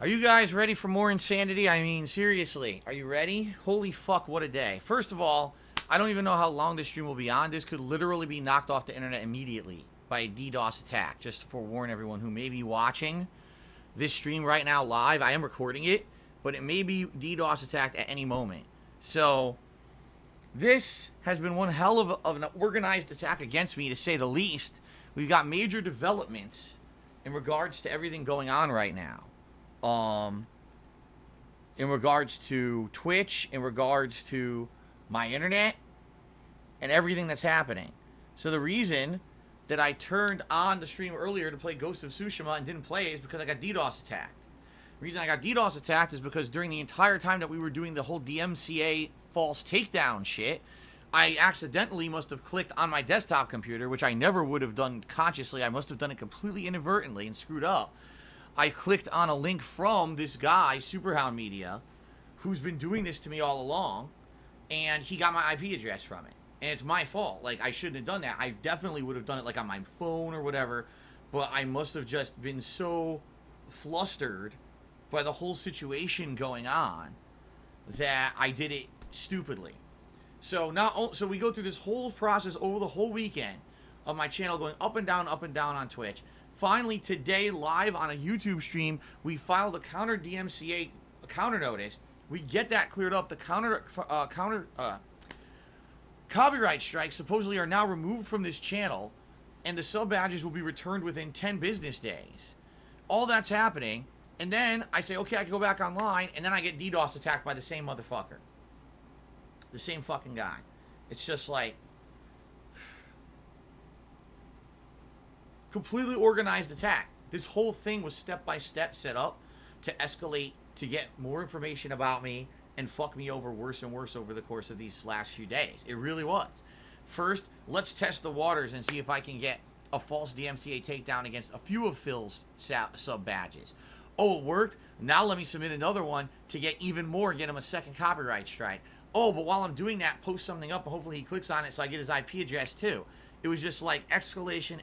Are you guys ready for more insanity? I mean, seriously, are you ready? Holy fuck, what a day. First of all, I don't even know how long this stream will be on. This could literally be knocked off the internet immediately by a DDoS attack, just to forewarn everyone who may be watching this stream right now live. I am recording it, but it may be DDoS attacked at any moment. So, this has been one hell of an organized attack against me, to say the least. We've got major developments in regards to everything going on right now. In regards to Twitch, in regards to my internet, and everything that's happening. So the reason that I turned on the stream earlier to play Ghost of Tsushima and didn't play is because I got DDoS attacked. The reason I got DDoS attacked is because during the entire time that we were doing the whole DMCA false takedown shit, I accidentally must have clicked on my desktop computer, which I never would have done consciously. I must have done it completely inadvertently and screwed up. I clicked on a link from this guy, Superhound Media, who's been doing this to me all along, and he got my IP address from it. And it's my fault. Like, I shouldn't have done that. I definitely would have done it, like, on my phone or whatever, but I must have just been so flustered by the whole situation going on that I did it stupidly. So we go through this whole process over the whole weekend of my channel going up and down on Twitch. Finally, today, live on a YouTube stream, we filed a counter DMCA counter notice. We get that cleared up. The copyright strikes supposedly are now removed from this channel, and the sub badges will be returned within 10 business days. All that's happening, and then I say, okay, I can go back online, and then I get DDoS attacked by the same motherfucker. The same fucking guy. It's just like, completely organized attack. This whole thing was step by step set up to escalate, to get more information about me and fuck me over worse and worse over the course of these last few days. It really was. First, let's test the waters and see if I can get a false DMCA takedown against a few of Phil's sub badges. Oh, it worked. Now let me submit another one to get even more and get him a second copyright strike. Oh, but while I'm doing that, post something up and hopefully he clicks on it so I get his IP address too. It was just like escalation.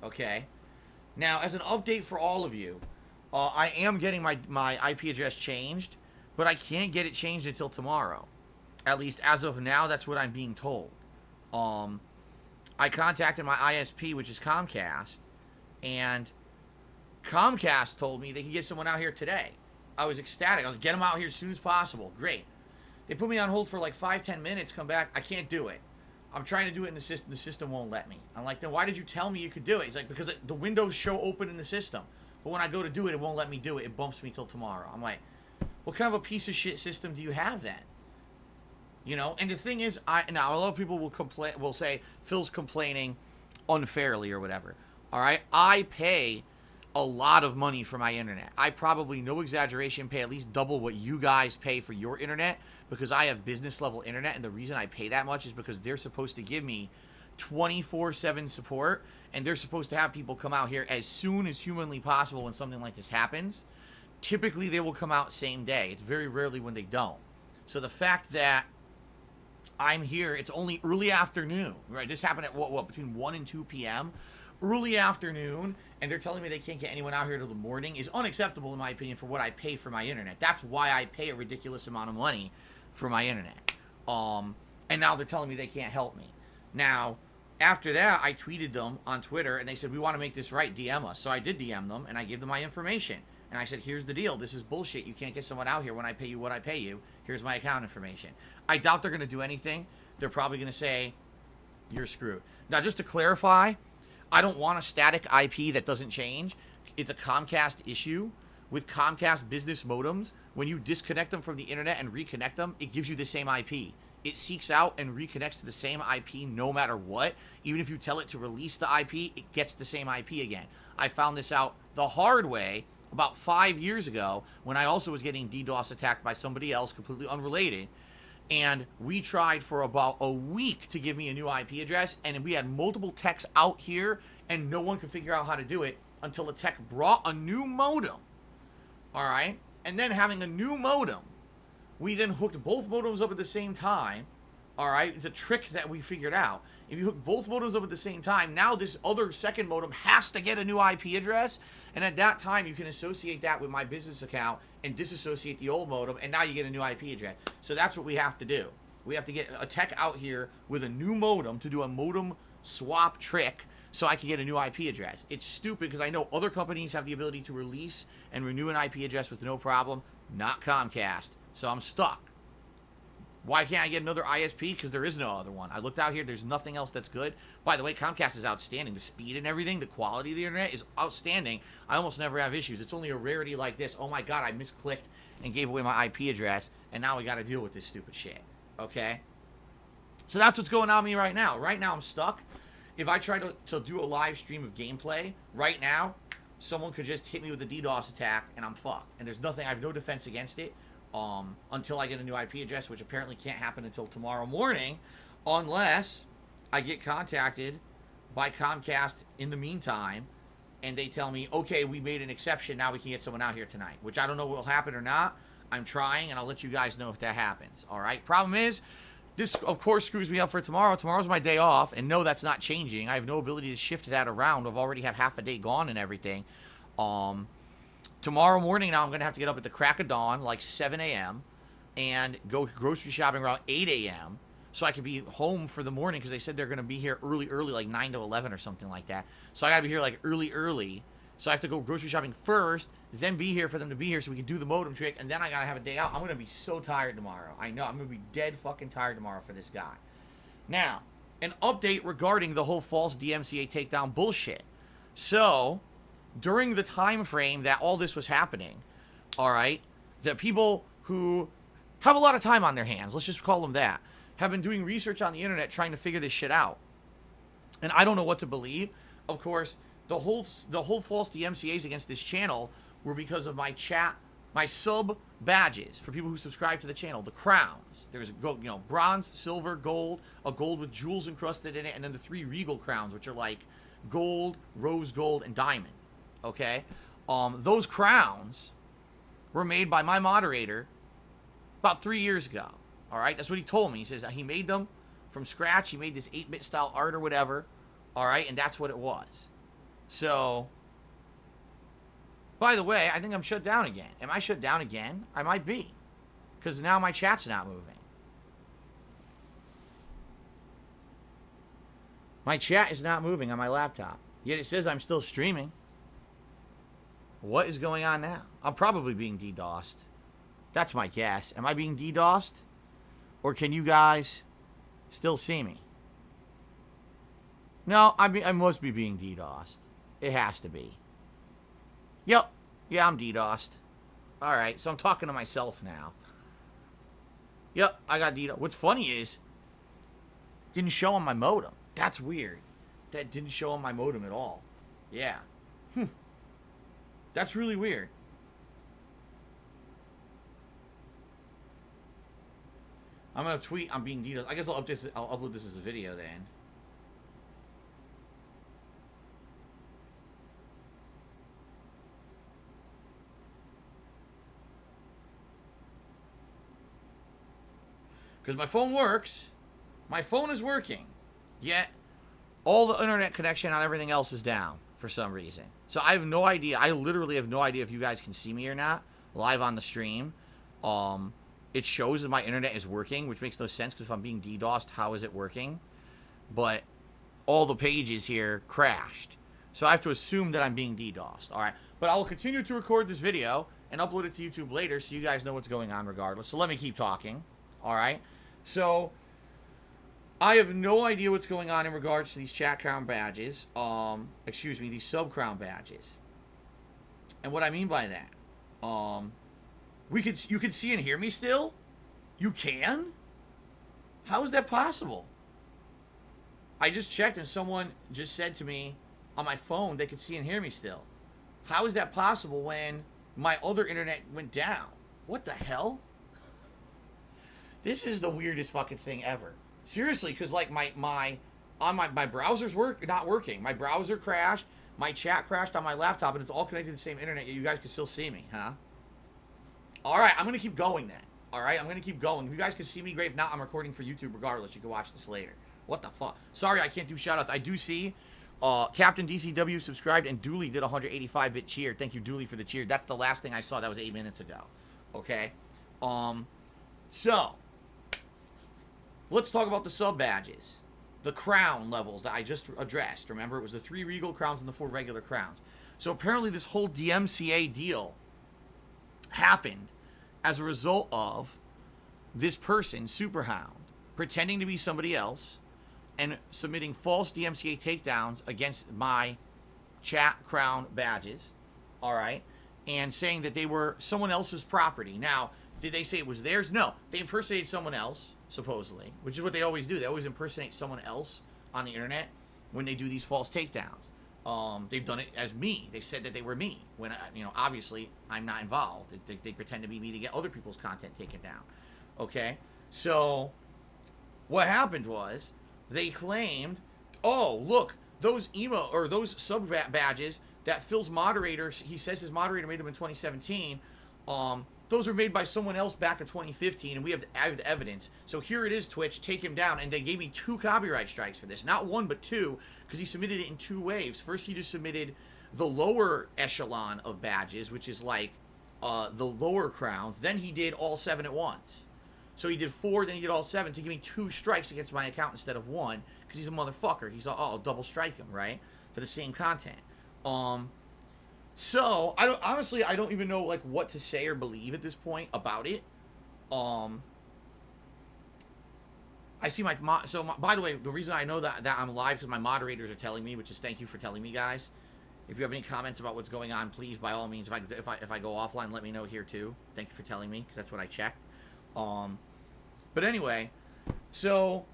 Okay? Now, as an update for all of you, I am getting my IP address changed, but I can't get it changed until tomorrow. At least as of now, that's what I'm being told. I contacted my ISP, which is Comcast, and Comcast told me they could get someone out here today. I was ecstatic. I was like, get them out here as soon as possible. Great. They put me on hold for like 5-10 minutes, come back. I can't do it. I'm trying to do it in the system. The system won't let me. I'm like, then why did you tell me you could do it? He's like, because the windows show open in the system. But when I go to do it, it won't let me do it. It bumps me till tomorrow. I'm like, what kind of a piece of shit system do you have then? You know, and the thing is, now a lot of people will say Phil's complaining unfairly or whatever. All right, I pay a lot of money for my internet. I probably, no exaggeration, pay at least double what you guys pay for your internet because I have business level internet, and the reason I pay that much is because they're supposed to give me 24/7 support, and they're supposed to have people come out here as soon as humanly possible when something like this happens. Typically, they will come out same day. It's very rarely when they don't. So the fact that I'm here, it's only early afternoon, right? This happened at what between 1 and 2 p.m. Early afternoon, and they're telling me they can't get anyone out here till the morning is unacceptable in my opinion for what I pay for my internet. That's why I pay a ridiculous amount of money for my internet. And now they're telling me they can't help me. Now, after that, I tweeted them on Twitter, and they said, we want to make this right, DM us. So I did DM them, and I gave them my information. And I said, here's the deal. This is bullshit. You can't get someone out here when I pay you what I pay you. Here's my account information. I doubt they're going to do anything. They're probably going to say, you're screwed. Now, just to clarify, I don't want a static IP that doesn't change. It's a Comcast issue. With Comcast business modems, when you disconnect them from the internet and reconnect them, it gives you the same IP. It seeks out and reconnects to the same IP no matter what. Even if you tell it to release the IP, it gets the same IP again. I found this out the hard way about 5 years ago when I also was getting DDoS attacked by somebody else completely unrelated. And we tried for about a week to give me a new IP address, and we had multiple techs out here, and no one could figure out how to do it until a tech brought a new modem. All right? And then having a new modem, we then hooked both modems up at the same time, All right, it's a trick that we figured out. If you hook both modems up at the same time, now this other second modem has to get a new IP address, and at that time you can associate that with my business account and disassociate the old modem, and now you get a new IP address. So that's what we have to do. We have to get a tech out here with a new modem to do a modem swap trick so I can get a new IP address. It's stupid because I know other companies have the ability to release and renew an IP address with no problem, not Comcast. So I'm stuck. Why can't I get another ISP? Because there is no other one. I looked out here. There's nothing else that's good. By the way, Comcast is outstanding. The speed and everything, the quality of the internet is outstanding. I almost never have issues. It's only a rarity like this. Oh my God, I misclicked and gave away my IP address, and now we got to deal with this stupid shit. Okay? So that's what's going on with me right now. Right now, I'm stuck. If I try to do a live stream of gameplay right now, someone could just hit me with a DDoS attack, and I'm fucked. And there's nothing. I have no defense against it. Until I get a new IP address, which apparently can't happen until tomorrow morning, unless I get contacted by Comcast in the meantime, and they tell me, okay, we made an exception, now we can get someone out here tonight, which I don't know will happen or not. I'm trying, and I'll let you guys know if that happens, all right? Problem is, this, of course, screws me up for tomorrow. Tomorrow's my day off, and no, that's not changing. I have no ability to shift that around. I've already have half a day gone and everything. Tomorrow morning now I'm going to have to get up at the crack of dawn, like 7 a.m., and go grocery shopping around 8 a.m. so I can be home for the morning because they said they're going to be here early, like 9 to 11 or something like that. So I got to be here like early. So I have to go grocery shopping first, then be here for them to be here so we can do the modem trick, and then I got to have a day out. I'm going to be so tired tomorrow. I know. I'm going to be dead fucking tired tomorrow for this guy. Now, an update regarding the whole false DMCA takedown bullshit. So during the time frame that all this was happening, all right, the people who have a lot of time on their hands, let's just call them that, have been doing research on the internet trying to figure this shit out. And I don't know what to believe. Of course, the whole false DMCAs against this channel were because of my sub badges for people who subscribe to the channel, the crowns. There's bronze, silver, gold, a gold with jewels encrusted in it, and then the 3 regal crowns, which are like gold, rose gold, and diamond. Okay, those crowns were made by my moderator about 3 years ago. All right, that's what he told me. He says he made them from scratch. He made this 8-bit style art or whatever. All right, and that's what it was. So, by the way, I think I'm shut down again. Am I shut down again? I might be, because now my chat's not moving. My chat is not moving on my laptop. Yet it says I'm still streaming. What is going on now? I'm probably being DDoSed. That's my guess. Am I being DDoSed? Or can you guys still see me? No, I must be being DDoSed. It has to be. Yep. Yeah, I'm DDoSed. Alright, so I'm talking to myself now. Yep, I got DDoSed. What's funny is, didn't show on my modem. That's weird. That didn't show on my modem at all. Yeah. That's really weird. I'm going to tweet I'm being DDoSed. I guess I'll upload this as a video then. Because my phone works. My phone is working. Yet, all the internet connection on everything else is down for some reason. So I have no idea. I literally have no idea if you guys can see me or not live on the stream. It shows that my internet is working, which makes no sense because if I'm being DDoSed, how is it working? But all the pages here crashed. So I have to assume that I'm being DDoSed. All right. But I will continue to record this video and upload it to YouTube later so you guys know what's going on regardless. So let me keep talking. All right. So I have no idea what's going on in regards to these chat crown badges. These sub crown badges. And what I mean by that, you can see and hear me still? You can? How is that possible? I just checked and someone just said to me on my phone they could see and hear me still. How is that possible when my other internet went down? What the hell? This is the weirdest fucking thing ever. Seriously, because like my browser's not working. My browser crashed. My chat crashed on my laptop, and it's all connected to the same internet. Yet you guys can still see me, huh? All right, I'm gonna keep going then. All right, I'm gonna keep going. If you guys can see me, great. If not, I'm recording for YouTube regardless. You can watch this later. What the fuck? Sorry, I can't do shoutouts. I do see Captain DCW subscribed and Dooley did a 185-bit cheer. Thank you, Dooley, for the cheer. That's the last thing I saw. That was 8 minutes ago. Okay. So let's talk about the sub badges, the crown levels that I just addressed. Remember, it was the 3 regal crowns and the 4 regular crowns. So apparently, this whole DMCA deal happened as a result of this person, Superhound, pretending to be somebody else and submitting false DMCA takedowns against my chat crown badges, all right, and saying that they were someone else's property. Now, did they say it was theirs? No. They impersonated someone else, supposedly, which is what they always do. They always impersonate someone else on the internet when they do these false takedowns. They've done it as me. They said that they were me when, obviously I'm not involved. They pretend to be me to get other people's content taken down. Okay? So what happened was they claimed, oh, look, those those sub badges that Phil's moderator, he says his moderator made them in 2017, those were made by someone else back in 2015, and we have evidence. So here it is, Twitch, take him down. And they gave me 2 copyright strikes for this. Not 1, but 2, because he submitted it in 2 waves. First, he just submitted the lower echelon of badges, which is like the lower crowns. Then he did all 7 at once. So he did 4, then he did all 7 to give me 2 strikes against my account instead of 1, because he's a motherfucker. He's like, oh, I'll double strike him, right? For the same content. So I don't even know like what to say or believe at this point about it. I see by the way, the reason I know that I'm live because my moderators are telling me, which is thank you for telling me, guys. If you have any comments about what's going on, please by all means, if I go offline, let me know here too. Thank you for telling me, because that's what I checked. But anyway, so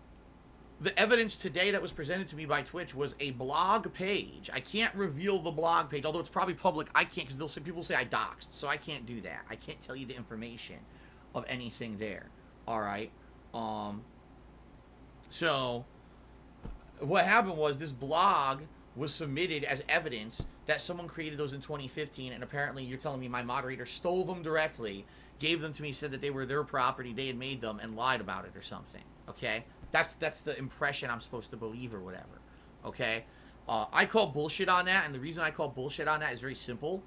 the evidence today that was presented to me by Twitch was a blog page. I can't reveal the blog page, although it's probably public. I can't, because people say I doxed, so I can't do that. I can't tell you the information of anything there. All right. So what happened was this blog was submitted as evidence that someone created those in 2015, and apparently you're telling me my moderator stole them directly, gave them to me, said that they were their property, they had made them, and lied about it or something. Okay. That's the impression I'm supposed to believe or whatever, okay? I call bullshit on that, and the reason I call bullshit on that is very simple,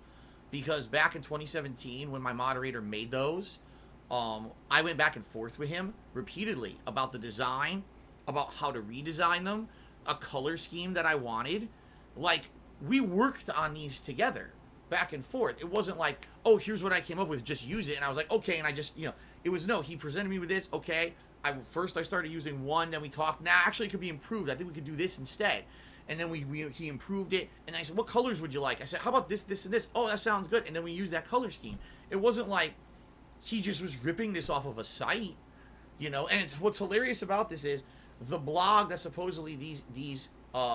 because back in 2017, when my moderator made those, I went back and forth with him repeatedly about the design, about how to redesign them, a color scheme that I wanted. Like, we worked on these together, back and forth. It wasn't like, oh, here's what I came up with, just use it, and I was like, okay, and I just, it was no, he presented me with this, okay, First I started using 1, then we talked, actually it could be improved. I think we could do this instead. And then he improved it, and I said, what colors would you like? I said, how about this, this, and this? Oh, that sounds good. And then we used that color scheme. It wasn't like he just was ripping this off of a site, And what's hilarious about this is the blog that supposedly these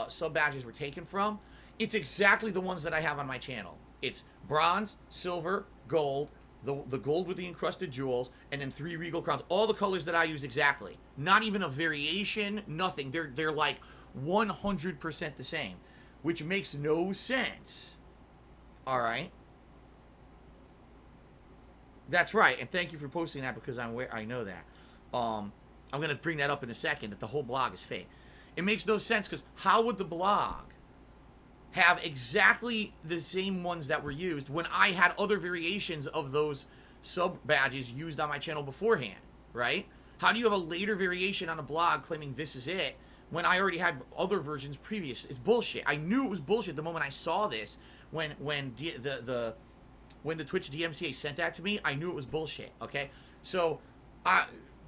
sub badges were taken from, it's exactly the ones that I have on my channel. It's bronze, silver, gold, the gold with the encrusted jewels, and then 3 regal crowns. All the colors that I use exactly. Not even a variation, nothing. They're like 100% the same, which makes no sense. All right. That's right, and thank you for posting that, because I know that. I'm gonna bring that up in a second, that the whole blog is fake. It makes no sense, because how would the blog have exactly the same ones that were used when I had other variations of those sub badges used on my channel beforehand, right? How do you have a later variation on a blog claiming this is it when I already had other versions previous? It's bullshit. I knew it was bullshit the moment I saw this. When the Twitch DMCA sent that to me, I knew it was bullshit, okay? So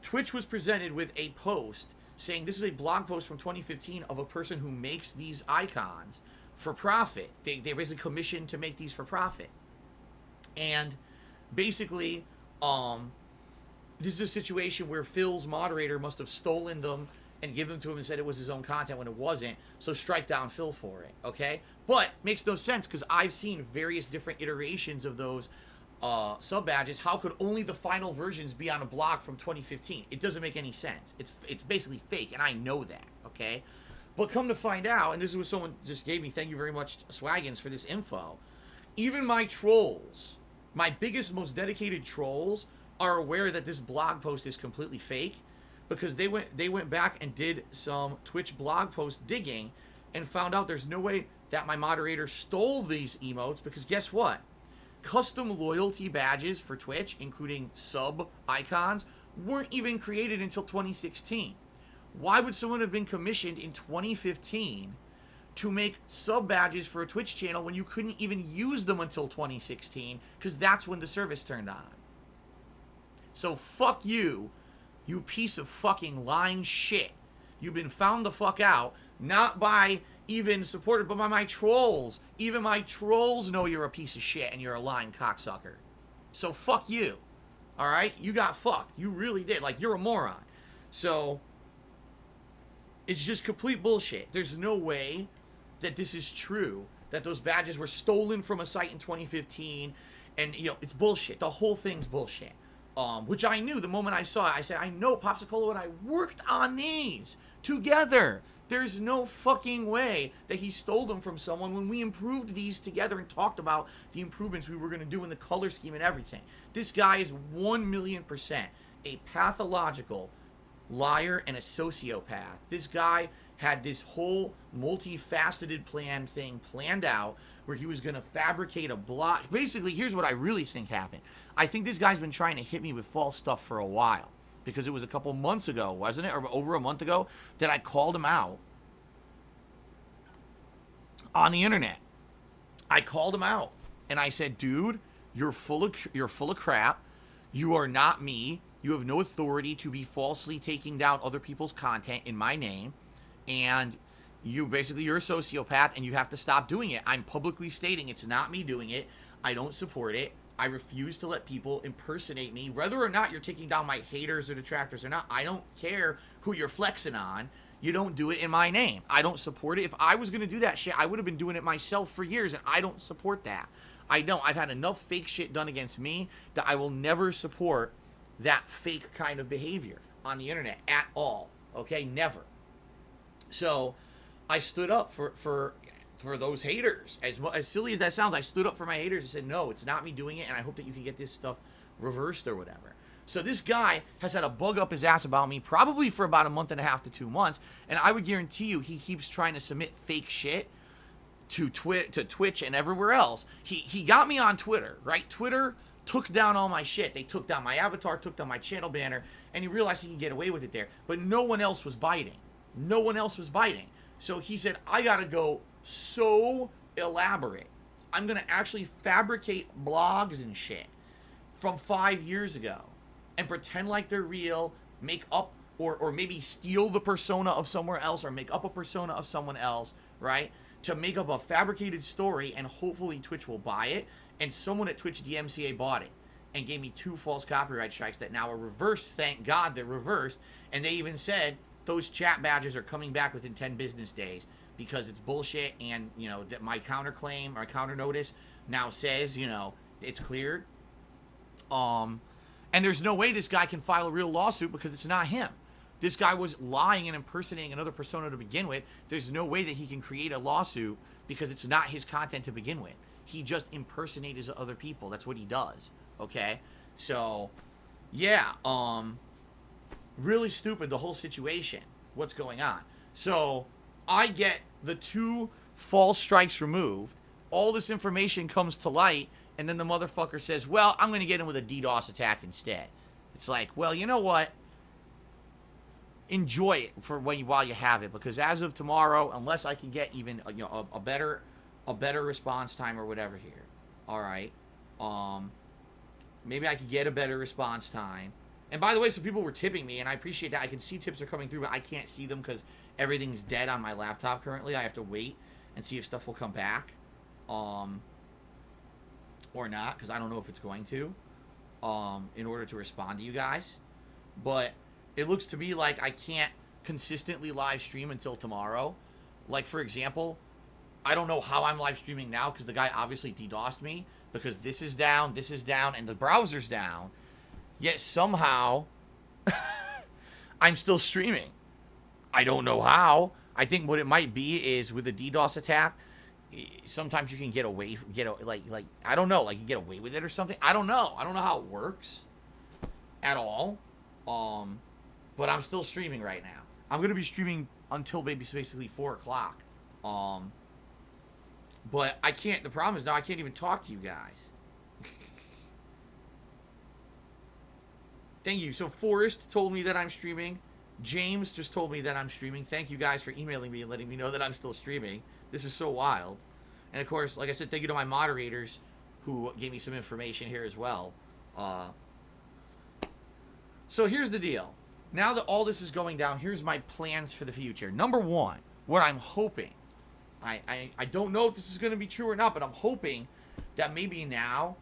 Twitch was presented with a post saying this is a blog post from 2015 of a person who makes these icons for profit. They basically commissioned to make these for profit. And basically, this is a situation where Phil's moderator must have stolen them and given them to him and said it was his own content when it wasn't. So strike down Phil for it, okay? But makes no sense, because I've seen various different iterations of those sub badges. How could only the final versions be on a blog from 2015? It doesn't make any sense. It's basically fake, and I know that, okay? But come to find out, and this is what someone just gave me, thank you very much, Swaggins, for this info. Even my trolls, my biggest, most dedicated trolls, are aware that this blog post is completely fake, because they went back and did some Twitch blog post digging and found out there's no way that my moderator stole these emotes, because guess what? Custom loyalty badges for Twitch, including sub icons, weren't even created until 2016. Why would someone have been commissioned in 2015 to make sub badges for a Twitch channel when you couldn't even use them until 2016, because that's when the service turned on? So fuck you, you piece of fucking lying shit. You've been found the fuck out, not by even supported, but by my trolls. Even my trolls know you're a piece of shit and you're a lying cocksucker. So fuck you. Alright? You got fucked. You really did. Like, you're a moron. So, it's just complete bullshit. There's no way that this is true, that those badges were stolen from a site in 2015, and, you know, it's bullshit. The whole thing's bullshit. Which I knew the moment I saw it. I said, I know Popsicle and I worked on these together. There's no fucking way that he stole them from someone when we improved these together and talked about the improvements we were going to do in the color scheme and everything. This guy is 1,000,000% a pathological liar and a sociopath. This guy had this whole multifaceted thing planned out where he was going to fabricate a blog. Basically, here's what I really think happened. I think this guy's been trying to hit me with false stuff for a while, because it was a couple months ago, wasn't it? Or over a month ago, that I called him out on the internet. I called him out and I said, dude, you're full of crap. You are not me. You have no authority to be falsely taking down other people's content in my name. And you're a sociopath and you have to stop doing it. I'm publicly stating it's not me doing it. I don't support it. I refuse to let people impersonate me, whether or not you're taking down my haters or detractors or not. I don't care who you're flexing on. You don't do it in my name. I don't support it. If I was going to do that shit, I would have been doing it myself for years, and I don't support that. I don't. I've had enough fake shit done against me that I will never support that fake kind of behavior on the internet at all. Okay? Never. So I stood up for those haters. As silly as that sounds, I stood up for my haters and said, no, it's not me doing it, and I hope that you can get this stuff reversed or whatever. So this guy has had a bug up his ass about me probably for about a month and a half to 2 months, and I would guarantee you he keeps trying to submit fake shit to Twitch and everywhere else. He got me on Twitter, right? Twitter took down all my shit. They took down my avatar, took down my channel banner, and he realized he can get away with it there. But no one else was biting. No one else was biting. So he said, I gotta go so elaborate. I'm gonna actually fabricate blogs and shit from 5 years ago and pretend like they're real, make up or maybe steal the persona of somewhere else or make up a persona of someone else, right? To make up a fabricated story, and hopefully Twitch will buy it. And someone at Twitch DMCA bought it and gave me 2 false copyright strikes that now are reversed. Thank God they're reversed. And they even said those chat badges are coming back within 10 business days because it's bullshit. And, you know, that my counterclaim or counter notice now says, you know, it's cleared. And there's no way this guy can file a real lawsuit because it's not him. This guy was lying and impersonating another persona to begin with. There's no way that he can create a lawsuit because it's not his content to begin with. He just impersonates other people. That's what he does. Okay? So, yeah. Really stupid, the whole situation. What's going on? So, I get the 2 false strikes removed. All this information comes to light. And then the motherfucker says, well, I'm going to get him with a DDoS attack instead. It's like, well, you know what? Enjoy it for while you have it, because as of tomorrow, unless I can get even a better response time or whatever here, all right, maybe I could get a better response time. And by the way, some people were tipping me, and I appreciate that. I can see tips are coming through, but I can't see them because everything's dead on my laptop currently. I have to wait and see if stuff will come back, or not, because I don't know if it's going to, in order to respond to you guys, but it looks to me like I can't consistently live stream until tomorrow. Like, for example, I don't know how I'm live streaming now because the guy obviously DDoSed me because this is down, and the browser's down. Yet somehow I'm still streaming. I don't know how. I think what it might be is with a DDoS attack, sometimes you can get away, like I don't know, like you get away with it or something. I don't know how it works. at all. But I'm still streaming right now. I'm going to be streaming until maybe basically 4 o'clock. But I can't, the problem is now I can't even talk to you guys. Thank you. So Forrest told me that I'm streaming. James just told me that I'm streaming. Thank you guys for emailing me and letting me know that I'm still streaming. This is so wild. And of course, like I said, thank you to my moderators who gave me some information here as well. So here's the deal. Now that all this is going down, here's my plans for the future. Number one, what I'm hoping, I don't know if this is going to be true or not, but I'm hoping that maybe now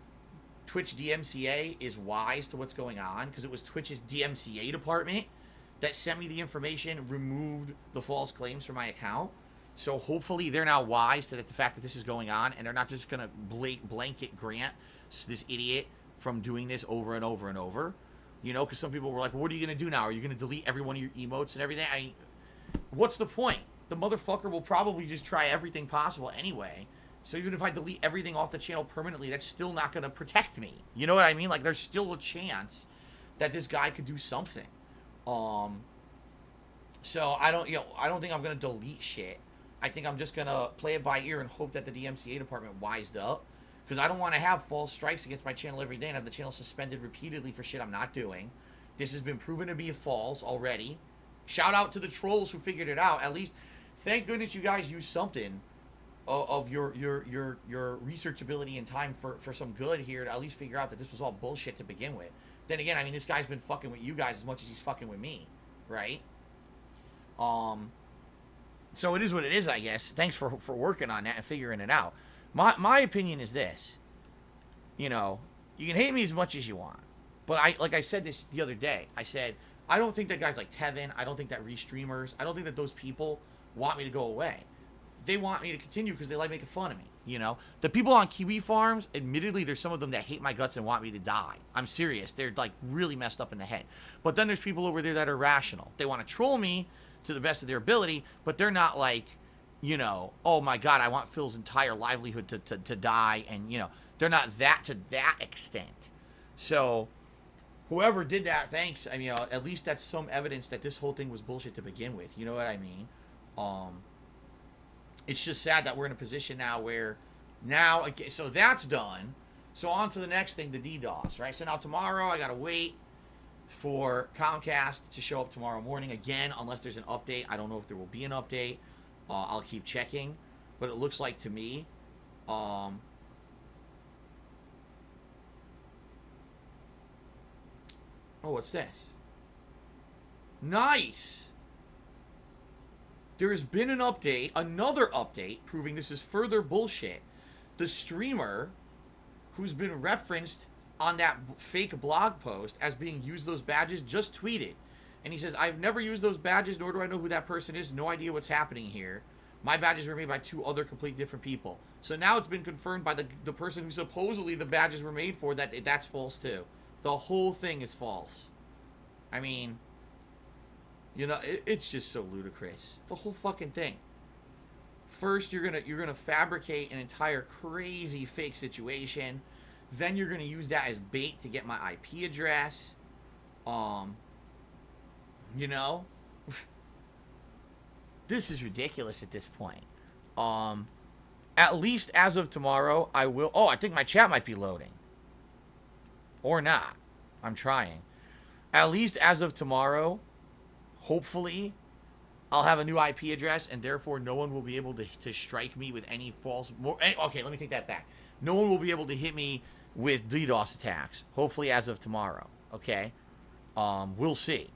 Twitch DMCA is wise to what's going on, because it was Twitch's DMCA department that sent me the information, removed the false claims from my account. So hopefully they're now wise to the fact that this is going on, and they're not just going to blanket grant this idiot from doing this over and over and over. You know, because some people were like, well, what are you going to do now? Are you going to delete every one of your emotes and everything? What's the point? The motherfucker will probably just try everything possible anyway. So even if I delete everything off the channel permanently, that's still not going to protect me. You know what I mean? Like, there's still a chance that this guy could do something. So I don't think I'm going to delete shit. I think I'm just going to play it by ear and hope that the DMCA department wised up. Because I don't want to have false strikes against my channel every day and have the channel suspended repeatedly for shit I'm not doing. This has been proven to be false already. Shout out to the trolls who figured it out. At least, thank goodness you guys used something of your research ability and time for some good here to at least figure out that this was all bullshit to begin with. Then again, I mean, this guy's been fucking with you guys as much as he's fucking with me, right? So it is what it is, I guess. Thanks for working on that and figuring it out. My opinion is this. You know, you can hate me as much as you want. But like I said this the other day. I said, I don't think that guys like Tevin, I don't think that restreamers, I don't think that those people want me to go away. They want me to continue because they like making fun of me, you know? The people on Kiwi Farms, admittedly, there's some of them that hate my guts and want me to die. I'm serious. They're, like, really messed up in the head. But then there's people over there that are rational. They want to troll me to the best of their ability, but they're not like, you know, oh my God, I want Phil's entire livelihood to die, and, you know, they're not that to that extent. So, whoever did that, thanks. I mean, at least that's some evidence that this whole thing was bullshit to begin with. You know what I mean? It's just sad that we're in a position now where, now, so that's done. So on to the next thing, the DDoS, right? So now tomorrow, I gotta wait for Comcast to show up tomorrow morning again, unless there's an update. I don't know if there will be an update. I'll keep checking, but it looks like to me, oh, what's this? Nice. There's been an update, another update, proving this is further bullshit. The streamer who's been referenced on that fake blog post as being used those badges just tweeted. And he says, I've never used those badges, nor do I know who that person is. No idea what's happening here. My badges were made by 2 other completely different people. So now it's been confirmed by the person who supposedly the badges were made for that that's false too. The whole thing is false. I mean, you know, it's just so ludicrous. The whole fucking thing. First, you're gonna fabricate an entire crazy fake situation. Then you're gonna use that as bait to get my IP address. You know, this is ridiculous at this point. At least as of tomorrow, I will. Oh, I think my chat might be loading, or not. I'm trying. At least as of tomorrow, hopefully, I'll have a new IP address, and therefore no one will be able to strike me with any false... Okay, let me take that back. No one will be able to hit me with DDoS attacks. Hopefully as of tomorrow. Okay? We'll see.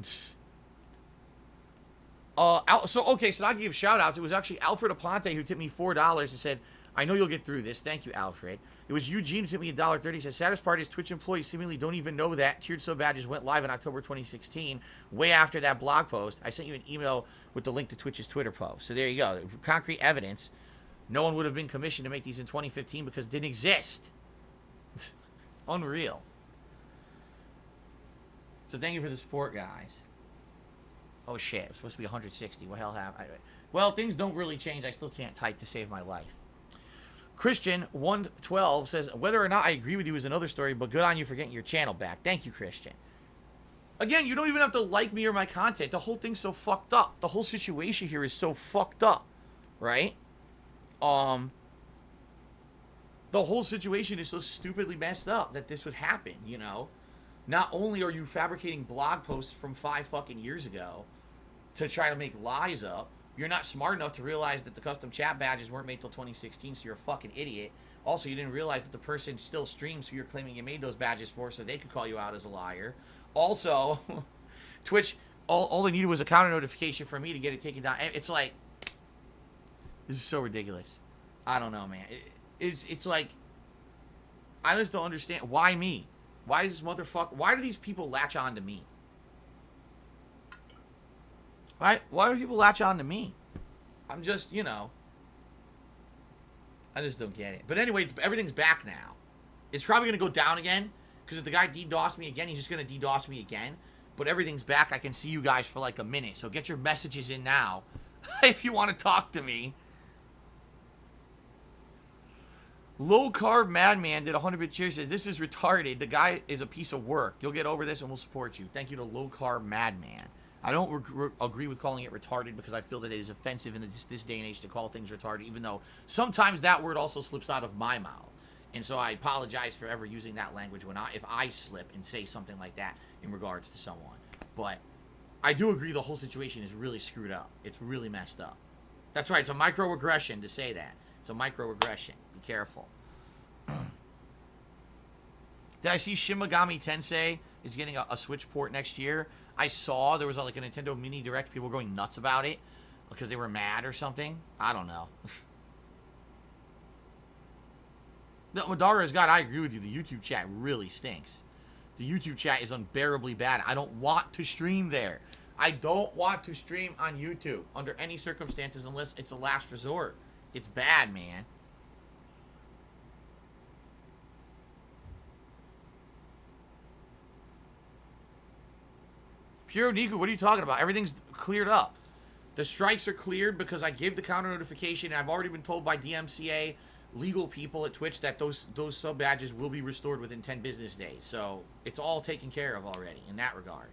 So I'll give shout-outs. It was actually Alfred Aponte who tipped me $4 and said, I know you'll get through this. Thank you, Alfred. It was Eugene who tipped me $1.30. He said, saddest part is Twitch employees seemingly don't even know that tiered sub badges went live in October 2016, way after that blog post. I sent you an email with the link to Twitch's Twitter post. So there you go. Concrete evidence. No one would have been commissioned to make these in 2015 because it didn't exist. Unreal. So thank you for the support, guys. Oh shit, it's supposed to be 160. What the hell happened? Well, things don't really change. I still can't type to save my life. Christian 112 says, whether or not I agree with you is another story, but good on you for getting your channel back. Thank you, Christian. Again, you don't even have to like me or my content. The whole thing's so fucked up. The whole situation here is so fucked up, right? The whole situation is so stupidly messed up that this would happen, you know? Not only are you fabricating blog posts from 5 fucking years ago to try to make lies up, you're not smart enough to realize that the custom chat badges weren't made till 2016, so you're a fucking idiot. Also, you didn't realize that the person still streams who you're claiming you made those badges for, so they could call you out as a liar. Also, Twitch, all they needed was a counter notification for me to get it taken down. It's like, this is so ridiculous. I don't know, man. It's like, I just don't understand. Why me? Why is this motherfucker? Why do these people latch on to me? Why do people latch on to me? I'm just, you know, I just don't get it. But anyway, everything's back now. It's probably going to go down again, because if the guy DDoS me again, he's just going to DDoS me again. But everything's back. I can see you guys for like a minute. So get your messages in now if you want to talk to me. Low Carb Madman did 100-bit cheers. Says, this is retarded. The guy is a piece of work. You'll get over this and we'll support you. Thank you to Low Carb Madman. I don't agree with calling it retarded because I feel that it is offensive in this day and age to call things retarded, even though sometimes that word also slips out of my mouth. And so I apologize for ever using that language if I slip and say something like that in regards to someone. But I do agree the whole situation is really screwed up. It's really messed up. That's right. It's a microaggression to say that. It's a microaggression. Be careful. Did I see Shin Megami Tensei is getting a Switch port next year? I saw there was like a Nintendo Mini Direct. People were going nuts about it because they were mad or something. I don't know. Madara's God, I agree with you. The YouTube chat really stinks. The YouTube chat is unbearably bad. I don't want to stream there. I don't want to stream on YouTube under any circumstances unless it's a last resort. It's bad, man. Pure Niku, what are you talking about? Everything's cleared up. The strikes are cleared because I gave the counter notification. And I've already been told by DMCA legal people at Twitch that those sub badges will be restored within 10 business days. So it's all taken care of already in that regard.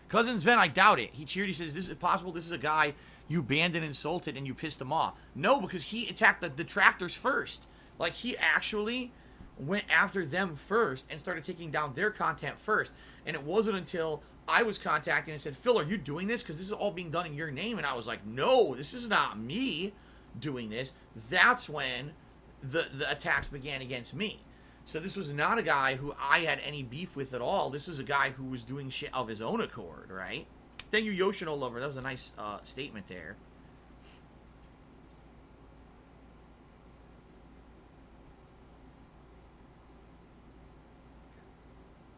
Cousin Sven, I doubt it. He cheered. He says, this is possible. This is a guy you banned and insulted and you pissed him off. No, because he attacked the detractors first. Like, he actually went after them first and started taking down their content first. And it wasn't until I was contacted and said, Phil, are you doing this? Because this is all being done in your name. And I was like, no, this is not me doing this. That's when the attacks began against me. So this was not a guy who I had any beef with at all. This was a guy who was doing shit of his own accord, right? Thank you, Yoshino Lover. That was a nice statement there.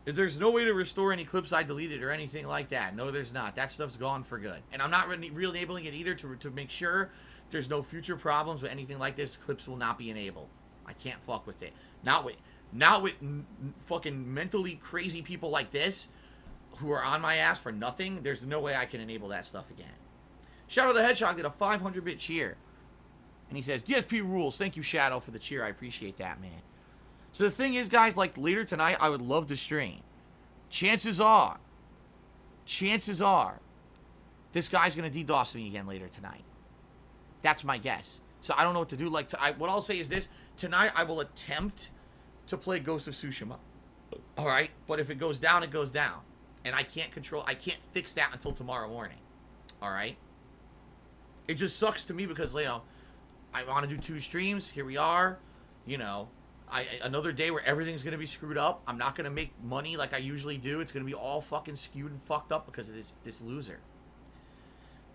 There's no way to restore any clips I deleted or anything like that. No, there's not. That stuff's gone for good. And I'm not really enabling it either to make sure there's no future problems with anything like this. Clips will not be enabled. I can't fuck with it. Not with fucking mentally crazy people like this who are on my ass for nothing. There's no way I can enable that stuff again. Shadow the Hedgehog did a 500-bit cheer. And he says, DSP rules. Thank you, Shadow, for the cheer. I appreciate that, man. So the thing is, guys, like later tonight, I would love to stream. Chances are, this guy's going to DDoS me again later tonight. That's my guess. So I don't know what to do. Like, what I'll say is this. Tonight, I will attempt to play Ghost of Tsushima. All right? But if it goes down, it goes down. And I can't fix that until tomorrow morning. All right? It just sucks to me because, you know, I want to do 2 streams. Here we are. You know, another day where everything's going to be screwed up. I'm not going to make money like I usually do. It's going to be all fucking skewed and fucked up because of this loser.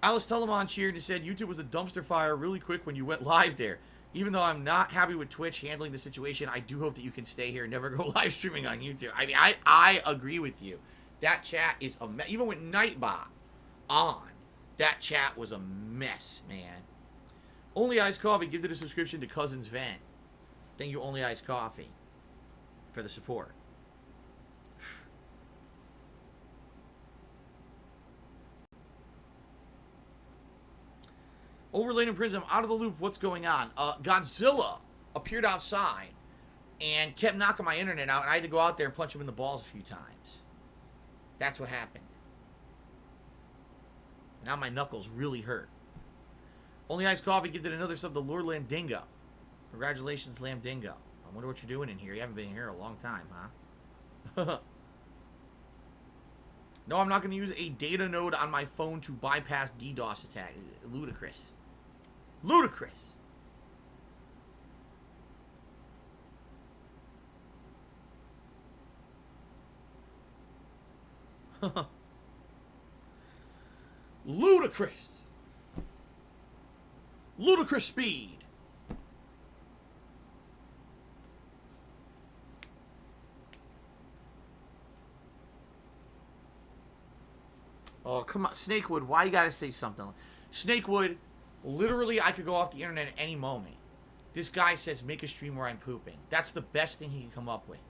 Alice Telemon cheered and said, YouTube was a dumpster fire really quick when you went live there. Even though I'm not happy with Twitch handling the situation, I do hope that you can stay here and never go live streaming on YouTube. I mean, I agree with you. That chat is a mess. Even with Nightbot on, that chat was a mess, man. Only Iced Coffee, give it a subscription to Cousins Van. Thank you, Only Iced Coffee, for the support. Overlaid and Prince, I'm out of the loop. What's going on? Godzilla appeared outside and kept knocking my internet out, and I had to go out there and punch him in the balls a few times. That's what happened. Now my knuckles really hurt. Only Iced Coffee gifted another sub to Lord Lamdingo. Congratulations, Lamdingo. I wonder what you're doing in here. You haven't been here a long time, huh? No, I'm not going to use a data node on my phone to bypass DDoS attack. Ludicrous. Ludicrous. Ludicrous. Ludicrous speed. Oh, come on. Snakewood, why you gotta say something? Snakewood, literally, I could go off the internet at any moment. This guy says, make a stream where I'm pooping. That's the best thing he can come up with.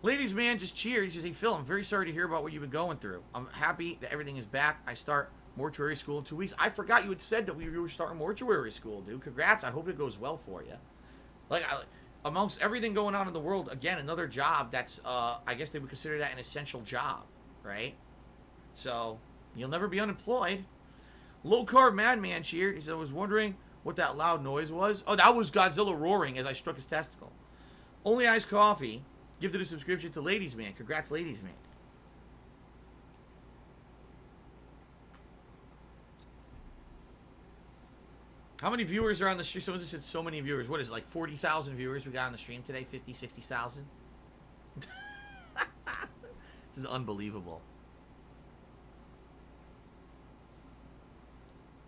Ladies, man, just cheered. He says, hey, Phil, I'm very sorry to hear about what you've been going through. I'm happy that everything is back. I start mortuary school in 2 weeks. I forgot you had said that we were starting mortuary school, dude. Congrats. I hope it goes well for you. Like, amongst everything going on in the world, again, another job that's, I guess they would consider that an essential job, right? So, you'll never be unemployed. Low Carb Madman cheered. He said, I was wondering what that loud noise was. Oh, that was Godzilla roaring as I struck his testicle. Only Iced Coffee gifted a subscription to Ladies Man. Congrats, Ladies Man. How many viewers are on the stream? Someone just said so many viewers. What is it, like 40,000 viewers we got on the stream today? 50, 60,000? This is unbelievable.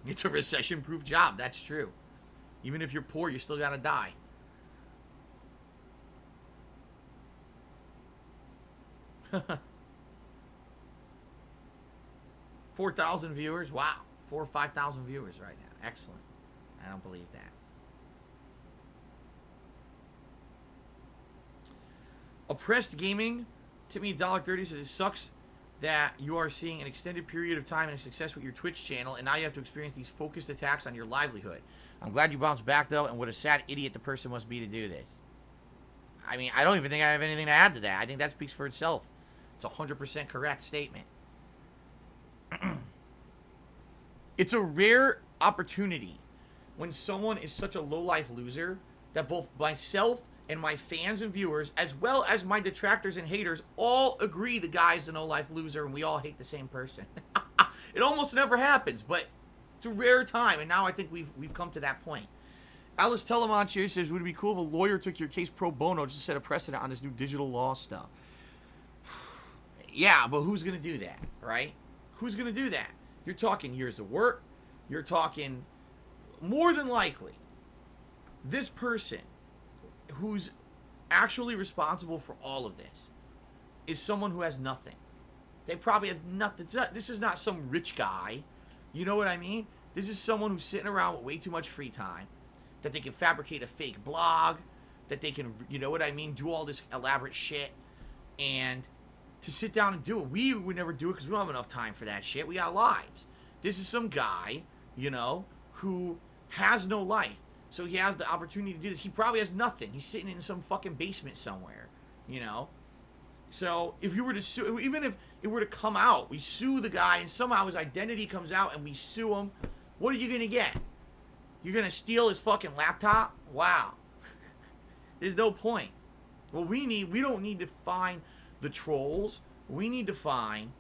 It's a recession-proof job. That's true. Even if you're poor, you still gotta die. $4,000 viewers. Wow, 4,000 or 5,000 viewers right now. Excellent. I don't believe that. Oppressed Gaming, to me, $1.30 says it sucks that you are seeing an extended period of time and success with your Twitch channel, and now you have to experience these focused attacks on your livelihood. I'm glad you bounced back, though, and what a sad idiot the person must be to do this. I mean, I don't even think I have anything to add to that. I think that speaks for itself. It's a 100% correct statement. It's a rare opportunity when someone is such a low-life loser that both myself and my fans and viewers, as well as my detractors and haters, all agree the guy's a no-life loser and we all hate the same person. It almost never happens, but it's a rare time, and now I think we've come to that point. Alice Telemon here says, would it be cool if a lawyer took your case pro bono just to set a precedent on this new digital law stuff? Yeah, but who's going to do that, right? Who's going to do that? You're talking years of work. You're talking, more than likely, this person who's actually responsible for all of this is someone who has nothing. They probably have nothing. This is not some rich guy. You know what I mean? This is someone who's sitting around with way too much free time, that they can fabricate a fake blog, that they can, you know what I mean, do all this elaborate shit, and to sit down and do it. We would never do it because we don't have enough time for that shit. We got lives. This is some guy, you know, who has no life. So he has the opportunity to do this. He probably has nothing. He's sitting in some fucking basement somewhere, you know. So if you were to sue, even if it were to come out, we sue the guy and somehow his identity comes out and we sue him, what are you going to get? You're going to steal his fucking laptop? Wow. There's no point. What we don't need to find the trolls. We need to find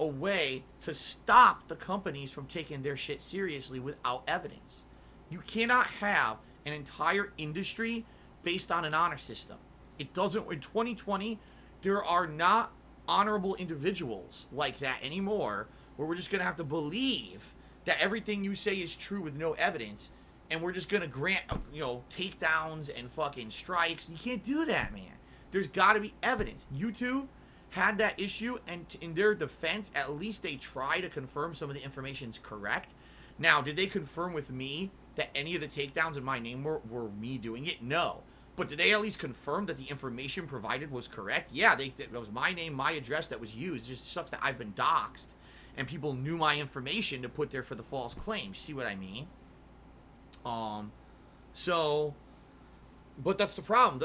a way to stop the companies from taking their shit seriously without evidence. You cannot have an entire industry based on an honor system. It doesn't, in 2020, there are not honorable individuals like that anymore, where we're just going to have to believe that everything you say is true with no evidence, and we're just going to grant, you know, takedowns and fucking strikes. You can't do that, man. There's got to be evidence. YouTube had that issue, and in their defense, at least they try to confirm some of the information's correct. Now, did they confirm with me that any of the takedowns in my name were me doing it? No. But did they at least confirm that the information provided was correct? Yeah, it was my name, my address that was used. It just sucks that I've been doxxed. and people knew my information to put there for the false claims. See what I mean? So, but that's the problem.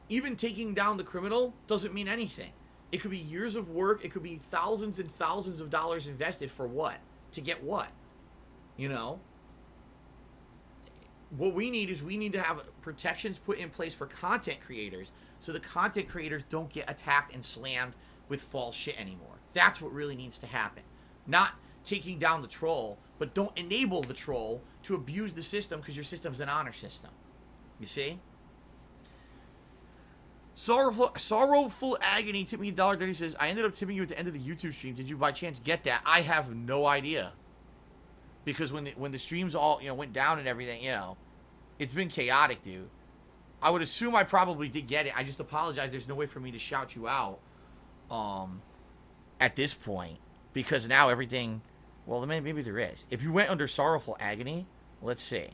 Even taking down the criminal doesn't mean anything. It could be years of work. It could be thousands and thousands of dollars invested for what? To get what? You know? What we need is we need to have protections put in place for content creators so the content creators don't get attacked and slammed with false shit anymore. That's what really needs to happen. Not taking down the troll, but don't enable the troll to abuse the system because your system's an honor system. You see? Sorrowful Agony tipped me $1.30, says, I ended up tipping you at the end of the YouTube stream. Did you by chance get that? I have no idea. Because when the streams all, went down and everything, it's been chaotic, dude. I would assume I probably did get it. I just apologize. There's no way for me to shout you out at this point. Because now everything, well, maybe there is. If you went under Sorrowful Agony, let's see.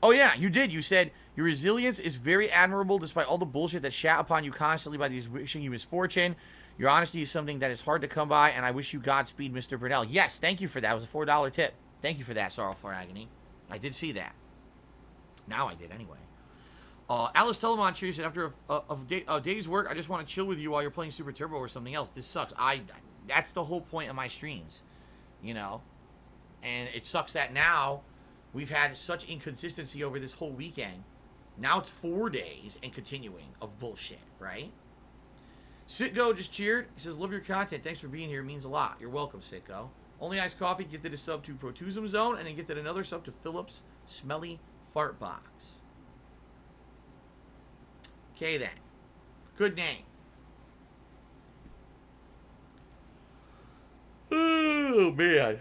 Oh, yeah, you did. You said, your resilience is very admirable despite all the bullshit that's shat upon you constantly by these wishing you misfortune. Your honesty is something that is hard to come by, and I wish you Godspeed, Mr. Burnell. Yes, thank you for that. It was a $4 tip. Thank you for that, Sorrowful Agony. I did see that. Now I did, anyway. Alice Telemon said, after a day's work, I just want to chill with you while you're playing Super Turbo or something else. This sucks. That's the whole point of my streams, And it sucks that now we've had such inconsistency over this whole weekend. Now it's 4 days and continuing of bullshit, right? Sitgo just cheered. He says, love your content. Thanks for being here. It means a lot. You're welcome, Sitgo. Only Iced Coffee gifted a sub to Protusum Zone and then gifted another sub to Phillips Smelly Fart Box. Okay, then. Good name. Oh, man.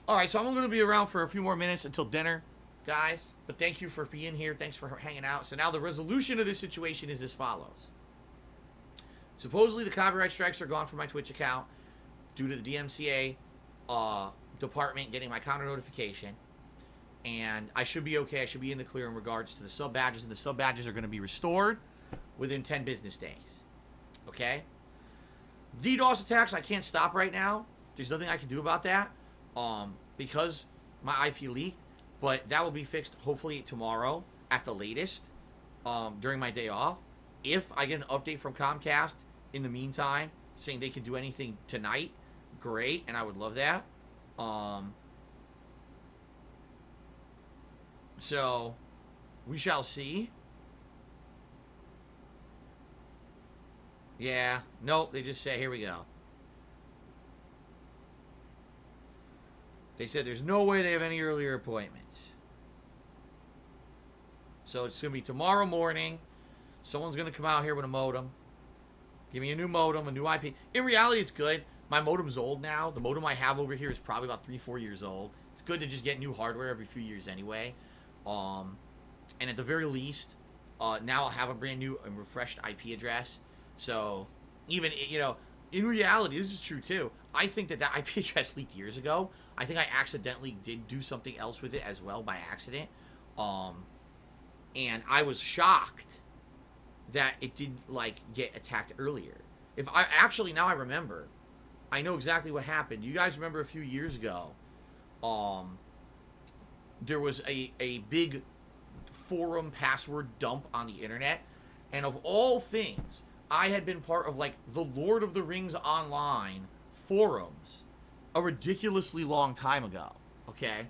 Alright, so I'm going to be around for a few more minutes until dinner, guys. But thank you for being here. Thanks for hanging out. So now the resolution of this situation is as follows. Supposedly the copyright strikes are gone from my Twitch account due to the DMCA department getting my counter notification. And I should be okay. I should be in the clear in regards to the sub badges. And the sub badges are going to be restored within 10 business days. Okay? DDoS attacks, I can't stop right now. There's nothing I can do about that. Because my IP leaked. But that will be fixed hopefully tomorrow at the latest. During my day off. If I get an update from Comcast in the meantime saying they can do anything tonight, great. And I would love that. So, we shall see. Yeah. Nope. They just say, here we go. They said there's no way they have any earlier appointments. So, it's going to be tomorrow morning. Someone's going to come out here with a modem. Give me a new modem, a new IP. In reality, it's good. My modem's old now. The modem I have over here is probably about 3-4 years old. It's good to just get new hardware every few years anyway. And at the very least, now I'll have a brand new and refreshed IP address. So, even, in reality, this is true too. I think that IP address leaked years ago. I think I accidentally did do something else with it as well by accident. And I was shocked that it didn't, get attacked earlier. Now I remember. I know exactly what happened. You guys remember a few years ago, there was a big forum password dump on the internet. And of all things, I had been part of, the Lord of the Rings Online forums a ridiculously long time ago. Okay?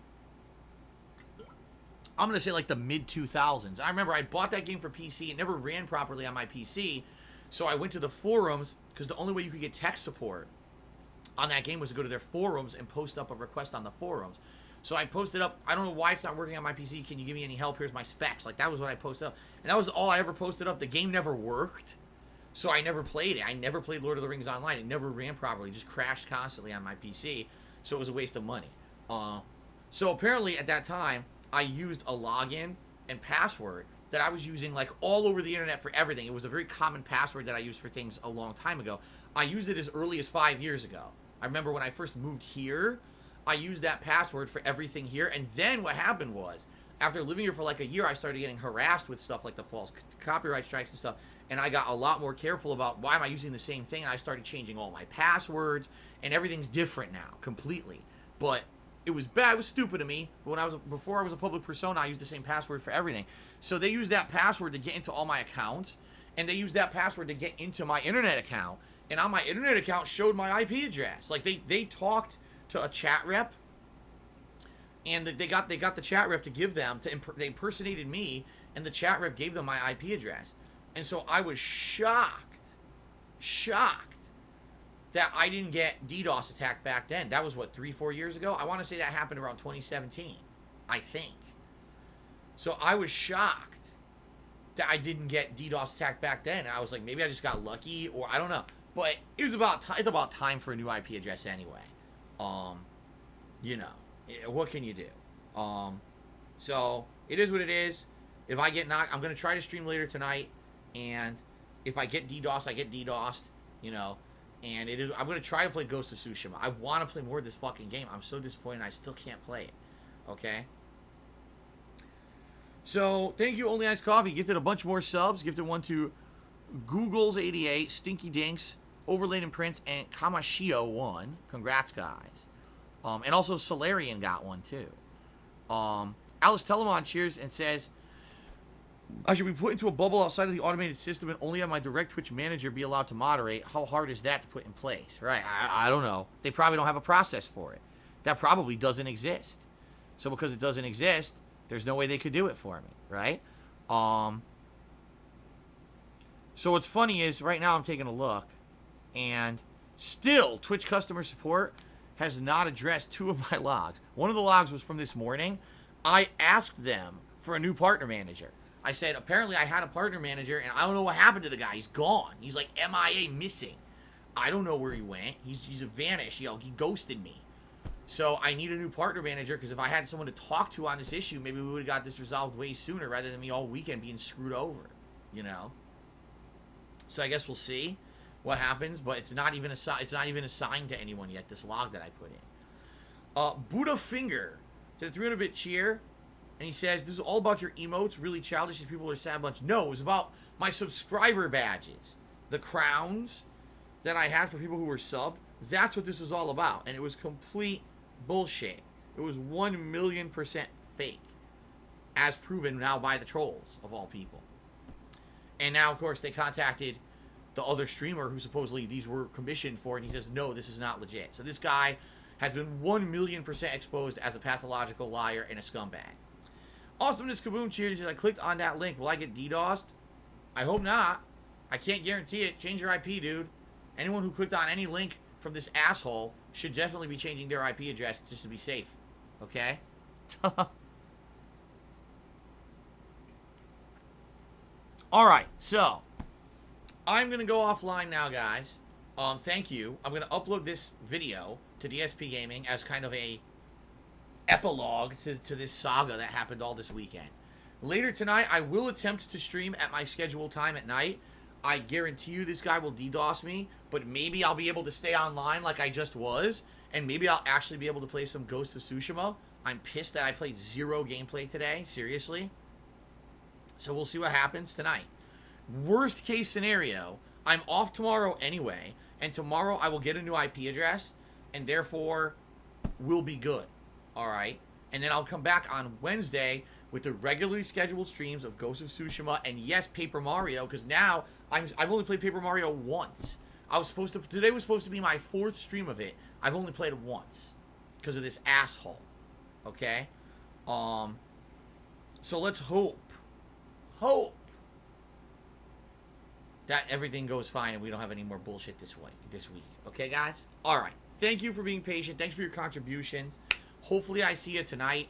I'm going to say, the mid-2000s. I remember I bought that game for PC. It never ran properly on my PC. So I went to the forums, because the only way you could get tech support on that game was to go to their forums and post up a request on the forums. So I posted up, I don't know why it's not working on my PC. Can you give me any help? Here's my specs. That was what I posted up. And that was all I ever posted up. The game never worked. So I never played it. I never played Lord of the Rings Online. It never ran properly. It just crashed constantly on my PC. So it was a waste of money. So apparently at that time, I used a login and password that I was using all over the internet for everything. It was a very common password that I used for things a long time ago. I used it as early as 5 years ago. I remember when I first moved here, I used that password for everything here. And then what happened was, after living here for like a year, I started getting harassed with stuff like the false copyright strikes and stuff. And I got a lot more careful about why am I using the same thing. And I started changing all my passwords, and everything's different now, completely. But it was bad. It was stupid of me. Before I was a public persona, I used the same password for everything. So they used that password to get into all my accounts, and they used that password to get into my internet account. And on my internet account showed my IP address. Like they talked to a chat rep, and they got the chat rep to give them they impersonated me, and the chat rep gave them my IP address. And so I was shocked that I didn't get DDoS attacked back then. That was what, 3-4 years ago? I want to say that happened around 2017, I think. So I was shocked that I didn't get DDoS attacked back then. And I was like, maybe I just got lucky, or I don't know. But it's about time for a new IP address anyway. You know, what can you do? So it is what it is. If I get knocked, I'm gonna try to stream later tonight, and if I get DDoS, I get DDoSed. You know, and I'm gonna try to play Ghost of Tsushima. I want to play more of this fucking game. I'm so disappointed I still can't play it. Okay. So thank you, Only Ice Coffee. Gifted a bunch more subs. Gifted one to Google's 88, Stinky Dinks, Overlaid and Prince, and Kamashio 1. Congrats, guys. And also Solarian got one too. Alice Telemon cheers and says, I should be put into a bubble outside of the automated system and only have my direct Twitch manager be allowed to moderate. How hard is that to put in place? Right, I don't know. They probably don't have a process for it. That probably doesn't exist. So because it doesn't exist, there's no way they could do it for me, right? So what's funny is, right now I'm taking a look, and still Twitch customer support has not addressed 2 of my logs. One of the logs was from this morning. I asked them for a new partner manager. I said, apparently I had a partner manager, and I don't know what happened to the guy. He's gone. He's like MIA, missing. I don't know where he went. He's vanished. You know, he ghosted me. So I need a new partner manager, because if I had someone to talk to on this issue, maybe we would have got this resolved way sooner rather than me all weekend being screwed over, you know? So I guess we'll see what happens, but it's not even assigned to anyone yet, this log that I put in. Buddha Finger did a 300-bit cheer, and he says, this is all about your emotes, really childish, these people are sad bunch. No, it was about my subscriber badges. The crowns that I had for people who were subbed, that's what this was all about. And it was complete bullshit. It was 1,000,000% fake. As proven now by the trolls, of all people. And now, of course, they contacted the other streamer who supposedly these were commissioned for, and he says, no, this is not legit. So this guy has been 1,000,000% exposed as a pathological liar and a scumbag. Awesomeness Kaboom cheers. I clicked on that link. Will I get DDoSed? I hope not. I can't guarantee it. Change your IP, dude. Anyone who clicked on any link from this asshole should definitely be changing their IP address just to be safe. Okay? Alright, so I'm going to go offline now, guys. Thank you. I'm going to upload this video to DSPGaming as kind of a epilogue to this saga that happened all this weekend. Later tonight, I will attempt to stream at my scheduled time at night. I guarantee you this guy will DDoS me, but maybe I'll be able to stay online like I just was, and maybe I'll actually be able to play some Ghost of Tsushima. I'm pissed that I played 0 gameplay today, seriously. So we'll see what happens tonight. Worst case scenario, I'm off tomorrow anyway, and tomorrow I will get a new IP address, and therefore we'll be good. Alright? And then I'll come back on Wednesday with the regularly scheduled streams of Ghost of Tsushima and yes, Paper Mario, because now I've only played Paper Mario once. Today was supposed to be my 4th stream of it. I've only played it once because of this asshole. Okay? So let's hope that everything goes fine and we don't have any more bullshit this week. Okay, guys? Alright. Thank you for being patient. Thanks for your contributions. Hopefully I see you tonight.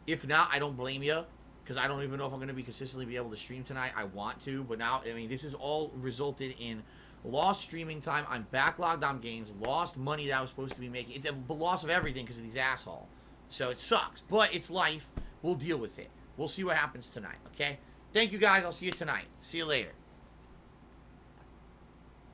If not, I don't blame you, because I don't even know if I'm going to be consistently able to stream tonight. I want to, but now, I mean, this has all resulted in lost streaming time. I'm backlogged on games, lost money that I was supposed to be making. It's a loss of everything because of these assholes. So it sucks, but it's life. We'll deal with it. We'll see what happens tonight, okay? Thank you, guys. I'll see you tonight. See you later.